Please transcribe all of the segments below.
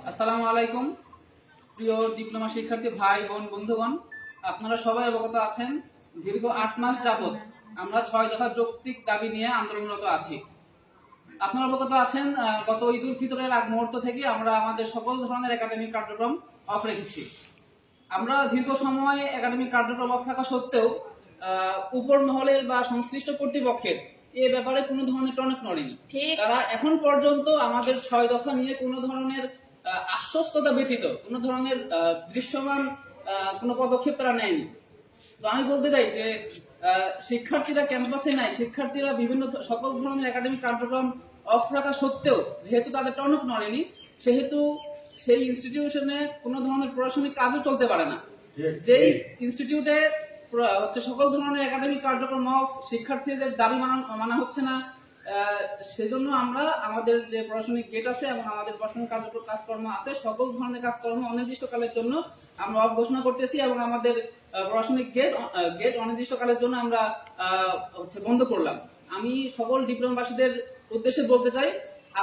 আসসালামু আলাইকুম প্রিয় ডিপ্লোমা শিক্ষার্থী ভাই বোন বন্ধুগণ, আপনারা সবাই অবগত আছেন দীর্ঘ 8 মাস যাবত আমরা 6 দফা যৌক্তিক দাবি নিয়ে আন্দোলনরত আছি। আপনারা অবগত আছেন গত ঈদ উল ফিতরের আগ মুহূর্ত থেকে আমরা আমাদের সকল ধরনের একাডেমিক কার্যক্রম অফ রেখেছি। আমরা দীর্ঘ সময় একাডেমিক কার্যক্রম অফ রাখা সত্ত্বেও উপর মহলের বা সংশ্লিষ্ট কর্তৃপক্ষের এ ব্যাপারে কোনো ধরনের টনক নড়েনি। তারা এখন পর্যন্ত আমাদের 6 দফা নিয়ে কোনো ধরনের আশ্বস্ততা ব্যতীত কোনো ধরনের দৃশ্যমান কোনো পদক্ষেপ তারা নেয়নি। তো আমি বলতে চাই যে শিক্ষার্থীরা ক্যাম্পাসে নাই, শিক্ষার্থীরা বিভিন্ন সকল ধরনের একাডেমিক কার্যক্রম অফ রাখা সত্ত্বেও যেহেতু তাদের টনক নড়েনি, সেহেতু সেই ইনস্টিটিউশনে কোনো ধরনের প্রশাসনিক কাজও চলতে পারে না। যেই ইনস্টিটিউটে সকল ধরনের একাডেমিক কার্যক্রম অফ, শিক্ষার্থীদের দাবি মানা হচ্ছে না, সেজন্য আমরা আমাদের যে প্রশাসনিক গেট আছে এবং আমাদের প্রশাসনিক কাজকর্ম আছে সকল ধরনের কাজকর্ম অনির্দিষ্টকালের জন্য আমরা অফ ঘোষণা করতেছি এবং আমাদের প্রশাসনিক গেট অনির্দিষ্টকালের জন্য আমরা বন্ধ করলাম। আমি সকল ডিপ্লোমাবাসীদের উদ্দেশ্যে বলতে চাই,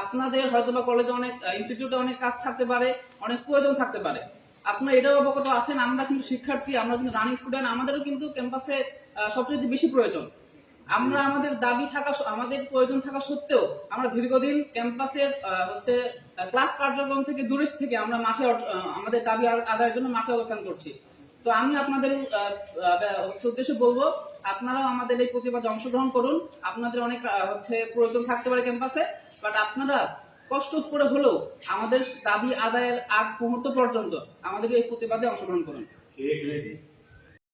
আপনাদের হয়তোবা কলেজে অনেক ইনস্টিটিউটে অনেক কাজ থাকতে পারে, অনেক প্রয়োজন থাকতে পারে। আপনারা এটাও অবগত আছেন আমরা কিন্তু শিক্ষার্থী, আমরা কিন্তু রানিং স্টুডেন্ট, আমাদেরও কিন্তু ক্যাম্পাসে সবচেয়ে বেশি প্রয়োজন। আমরা আমাদের দাবি থাকা, আমাদের প্রয়োজন থাকা সত্ত্বেও আমরা দীর্ঘদিন ক্যাম্পাসের ক্লাস কার্যক্রম থেকে দূরে থেকে আমরা মাঠে আমাদের দাবি আদায়ের জন্য মাঠে অবস্থান করছি। তো আমি আপনাদের উদ্দেশ্যে বলবো, আপনারাও আমাদের এই প্রতিবাদে অংশগ্রহণ করুন। আপনাদের অনেক প্রয়োজন থাকতে পারে ক্যাম্পাসে, বাট আপনারা কষ্ট করে হলেও আমাদের দাবি আদায়ের আগ মুহূর্ত পর্যন্ত আমাদের এই প্রতিবাদে অংশগ্রহণ করুন।